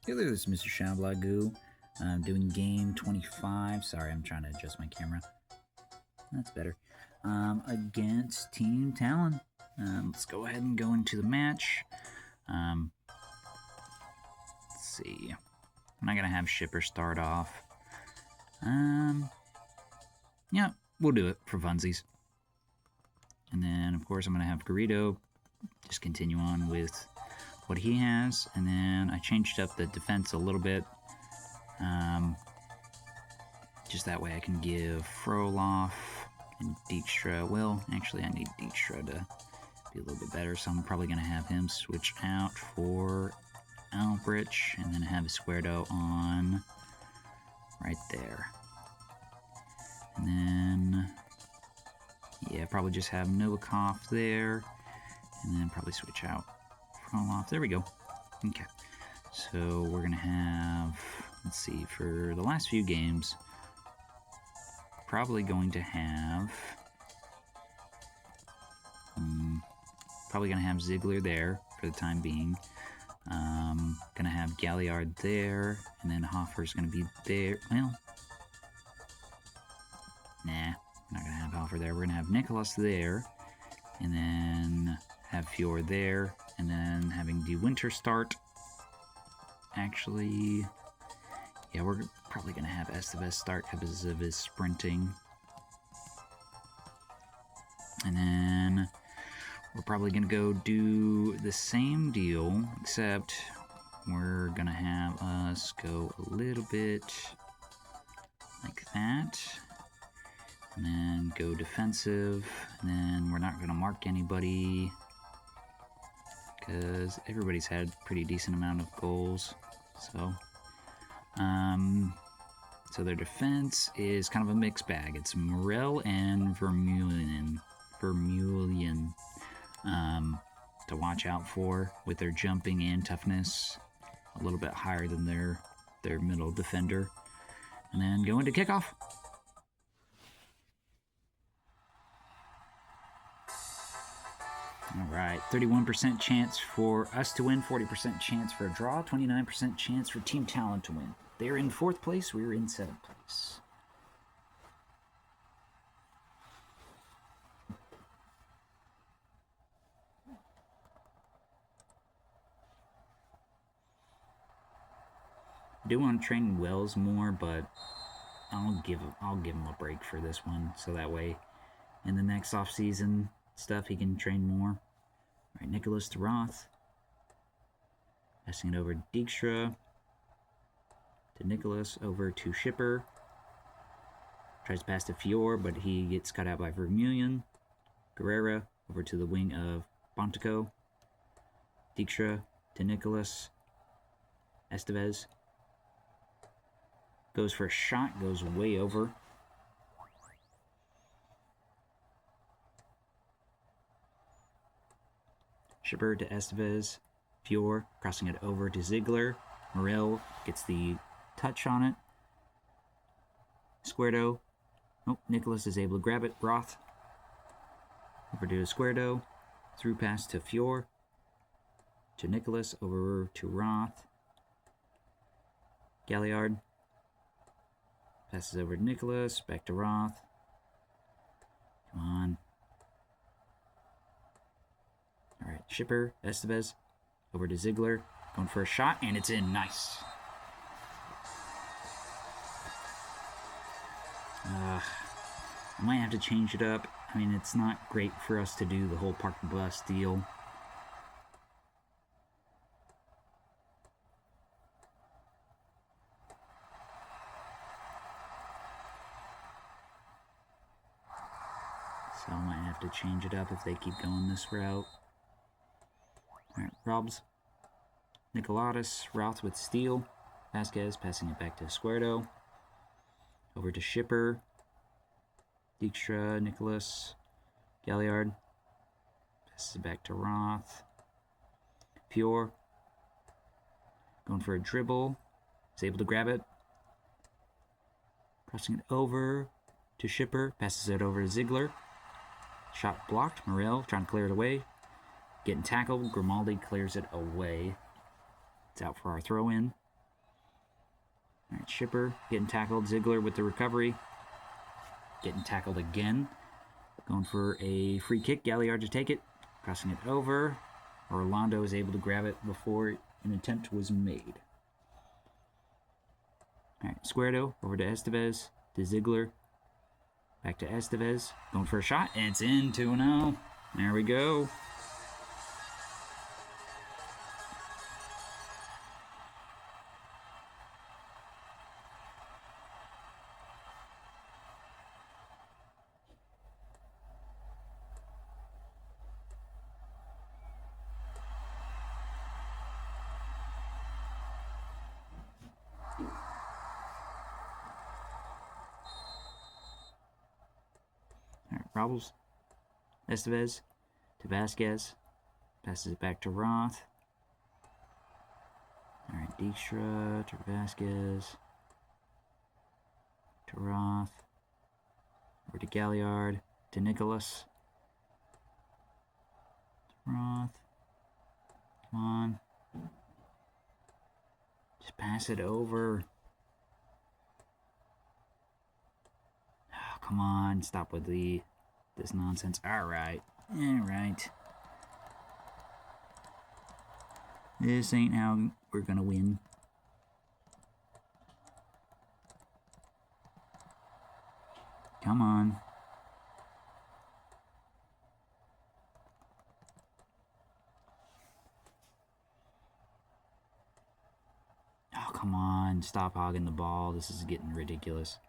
Hey there, this is Mr. Shamblagoo. I'm doing game 25. Sorry, I'm trying to adjust my camera. That's better. Against Team Talon. Let's go ahead and go into the match. Let's see. I'm not going to have Shipper start off. Yeah, we'll do it for funsies. And then, of course, I'm going to have Garrido just continue on with what he has. And then I changed up the defense a little bit. Just that way I can give Froloff and Dijkstra. Well, actually I need Dijkstra to be a little bit better, so I'm probably going to have him switch out for Albrich and then have Escuerdo on right there. And then, yeah, probably just have Novikov there and then probably switch out Froloff. There we go. Okay. So we're going to have, let's see, for the last few games, probably going to have Ziegler there for the time being. Gonna have Galliard there, and then Hoffer's gonna be there. Well, nah, not gonna have Hoffer there. We're gonna have Nicholas there, and then have Fjord there, and then having the Winter start. Actually, yeah, we're probably gonna have Estevez start because of his sprinting. And then we're probably going to go do the same deal, except we're going to have us go a little bit like that. And then go defensive. And then we're not going to mark anybody because everybody's had a pretty decent amount of goals. So their defense is kind of a mixed bag. It's Morel and Vermeulen to watch out for with their jumping and toughness, a little bit higher than their middle defender. And then go into kickoff. All right, 31% chance for us to win, 40% chance for a draw, 29% chance for Team Talon to win. They're in 4th place, we're in 7th place. I do want to train Wells more, but I'll give him a break for this one, so that way in the next off-season stuff he can train more. All right, Nicholas to Roth. Passing it over to Dijkstra. To Nicholas, over to Shipper. Tries to pass to Fjord, but he gets cut out by Vermeulen. Guerrera over to the wing of Bontico. Dijkstra to Nicholas. Estevez. Goes for a shot, goes way over. Shipper to Estevez. Fjord crossing it over to Ziegler. Morel gets the touch on it. Escuerdo. Oh, Nicholas is able to grab it. Roth. Over to Escuerdo. Through pass to Fjord. To Nicholas. Over to Roth. Galliard. Passes over to Nicholas. Back to Roth. Come on. All right, Shipper. Estevez. Over to Ziegler. Going for a shot, and it's in. Nice. I might have to change it up. I mean, it's not great for us to do the whole park the bus deal. So I might have to change it up if they keep going this route. Alright, Robs. Nicolatus, Roth with steal. Vasquez passing it back to Escuerdo. Over to Shipper. Dijkstra, Nicholas. Galliard. Passes it back to Roth. Pure. Going for a dribble. Is able to grab it. Crossing it over to Shipper. Passes it over to Ziegler. Shot blocked. Morel trying to clear it away. Getting tackled. Grimaldi clears it away. It's out for our throw-in. Alright, Shipper getting tackled. Ziggler with the recovery. Getting tackled again. Going for a free kick. Galliard to take it. Crossing it over. Orlando is able to grab it before an attempt was made. Alright, Squardo over to Estevez. To Ziggler. Back to Estevez. Going for a shot. And it's in 2-0. There we go. Robbles. Estevez to Vasquez. Passes it back to Roth. Alright, Dijkstra to Vasquez. To Roth. Over to Galliard. To Nicholas. To Roth. Come on. Just pass it over. Oh, come on. Stop with this nonsense. Alright. Alright. This ain't how we're gonna win. Come on. Oh, come on. Stop hogging the ball. This is getting ridiculous.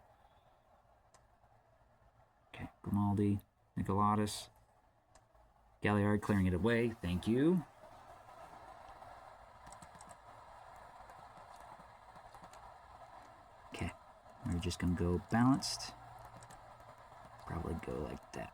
Okay, Grimaldi. Nicolatus. Galliard clearing it away. Thank you. Okay, we're just going to go balanced. Probably go like that.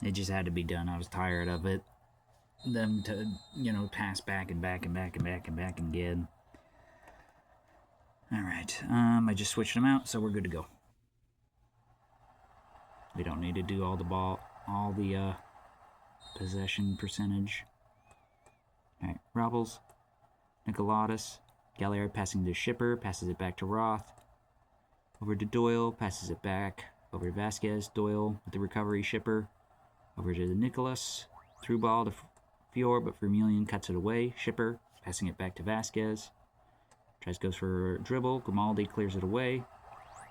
It just had to be done. I was tired of it. Them to, pass back and back and back and back and back again. Alright, I just switched them out, so we're good to go. We don't need to do all the possession percentage. Alright, Robbles, Nicolatus, Galliard passing to Shipper, passes it back to Roth. Over to Doyle, passes it back. Over to Vasquez, Doyle with the recovery, Shipper. Over to Nicholas, through ball to Fior, but Vermeulen cuts it away. Shipper passing it back to Vasquez. Goes for a dribble. Grimaldi clears it away.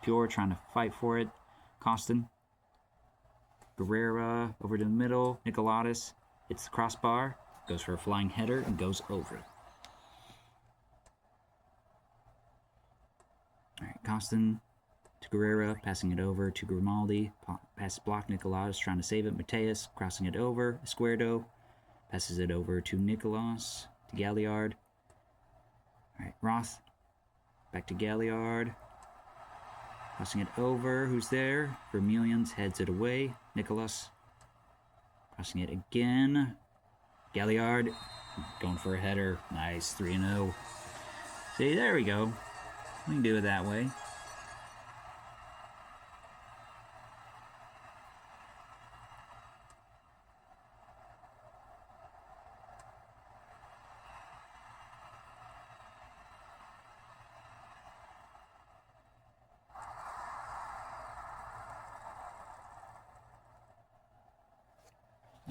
Fior trying to fight for it. Costin. Guerrera over to the middle. Nicolatus hits the crossbar. Goes for a flying header and goes over. Alright, Costin to Guerrera, passing it over to Grimaldi. Pass block. Nicolatus trying to save it. Mateus crossing it over. Esquerdo passes it over to Nicolas, to Galliard. Alright, Roth. Back to Galliard. Crossing it over. Who's there? Vermeulen heads it away. Nicolas. Crossing it again. Galliard. Going for a header. Nice. 3-0. See, there we go. We can do it that way.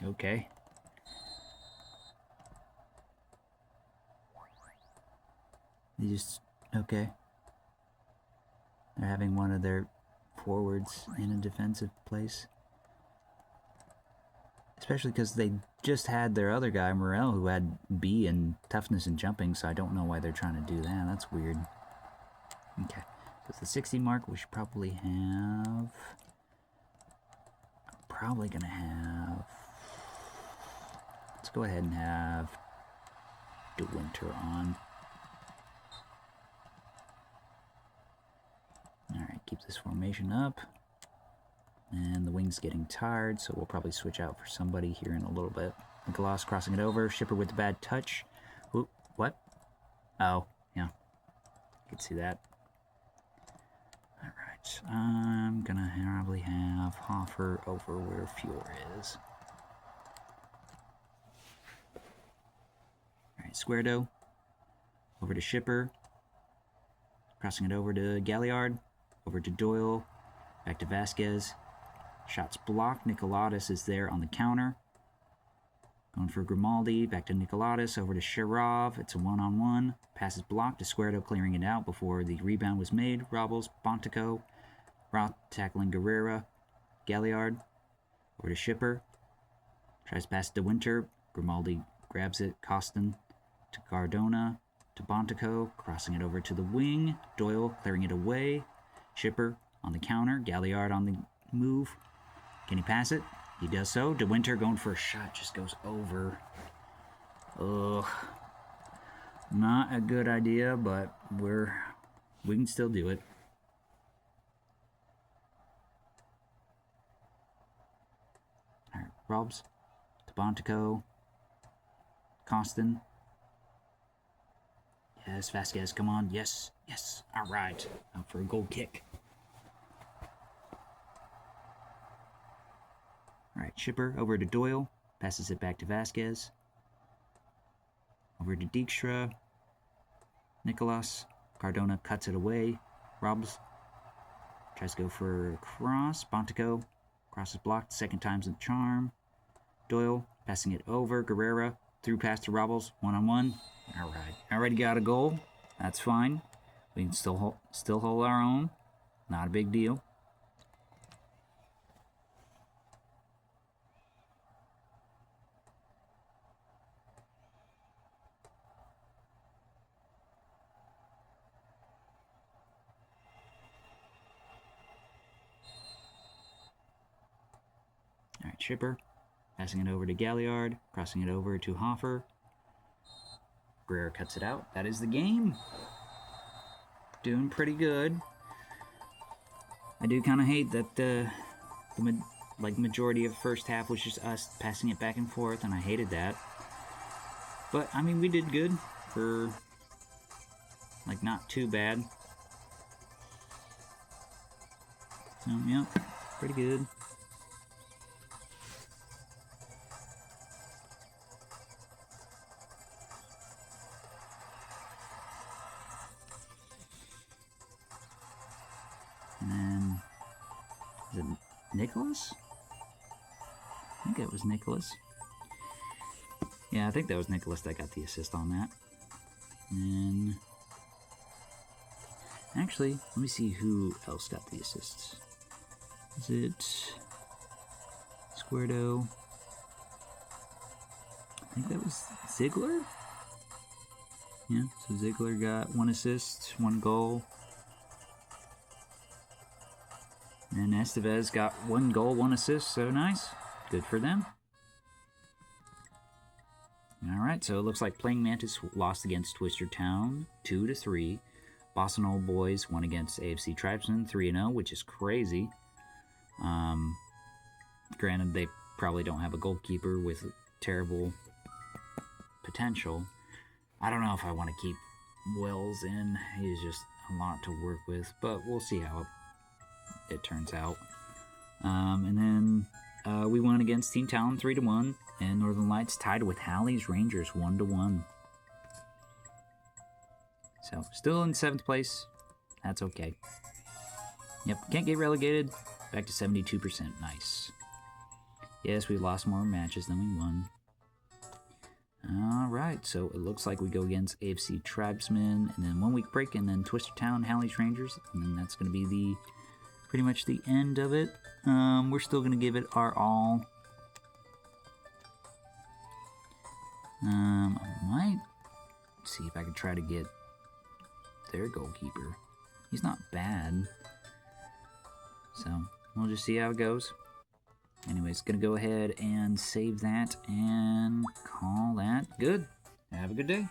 Okay. Okay. They're having one of their forwards in a defensive place. Especially because they just had their other guy, Morel, who had B in toughness and jumping, so I don't know why they're trying to do that. That's weird. Okay. So it's the 60 mark. We should probably have... I'm probably going to have... Let's go ahead and have De Winter on. Alright, keep this formation up. And the wing's getting tired, so we'll probably switch out for somebody here in a little bit. Nicolas crossing it over. Shipper with the bad touch. Ooh, what? Oh, yeah. You can see that. Alright, I'm gonna probably have Hoffer over where Fjord is. Alright, Squardo. Over to Shipper. Crossing it over to Galliard. Over to Doyle. Back to Vasquez. Shots blocked. Nicolaus is there on the counter. Going for Grimaldi. Back to Nicolaus. Over to Sharov. It's a one-on-one. Pass is blocked to Squardo, clearing it out before the rebound was made. Robles. Bontico. Roth tackling Guerrera. Galliard. Over to Shipper. Tries to pass to Winter. Grimaldi grabs it. Costin to Cardona. To Bontico. Crossing it over to the wing. Doyle clearing it away. Shipper on the counter. Galliard on the move. Can he pass it? He does so. De Winter going for a shot. Just goes over. Ugh. Not a good idea, but we can still do it. Alright, Robs. To Bontico. Costin. Yes, Vasquez, come on. Yes, yes. Alright. Out for a goal kick. Alright, Shipper over to Doyle. Passes it back to Vasquez. Over to Dijkstra. Nicolas. Cardona cuts it away. Robs tries to go for a cross. Bontico. Cross is blocked. Second time's the charm. Doyle passing it over. Guerrera. Through pass to Robles. One-on-one. Alright. Already got a goal. That's fine. We can still hold our own. Not a big deal. Alright, Shipper. Passing it over to Galliard. Crossing it over to Hoffer. Guerrero cuts it out. That is the game. Doing pretty good. I do kind of hate that the majority of first half was just us passing it back and forth, and I hated that. But, I mean, we did good for, not too bad. So, yeah, pretty good. And then, is it Nicholas? I think it was Nicholas. Yeah, I think that was Nicholas that got the assist on that. And actually, let me see who else got the assists. Is it Squardo? I think that was Ziegler? Yeah, so Ziegler got 1 assist, 1 goal. And Estevez got 1 goal, 1 assist, so nice. Good for them. Alright, so it looks like Playing Mantis lost against Twister Town 2-3. Boston Old Boys won against AFC Tribesmen 3-0, which is crazy. Granted, they probably don't have a goalkeeper with terrible potential. I don't know if I want to keep Wells in. He's just a lot to work with, but we'll see how it turns out. And then we won against Team Talon 3-1, and Northern Lights tied with Halley's Rangers 1-1. So, still in 7th place. That's okay. Yep, can't get relegated. Back to 72%. Nice. Yes, we lost more matches than we won. Alright, so it looks like we go against AFC Tribesmen, and then 1 week break, and then Twister Town, Halley's Rangers, and then that's going to be pretty much the end of it. We're still going to give it our all. I might see if I can try to get their goalkeeper. He's not bad. So, we'll just see how it goes. Anyways, going to go ahead and save that and call that good. Have a good day.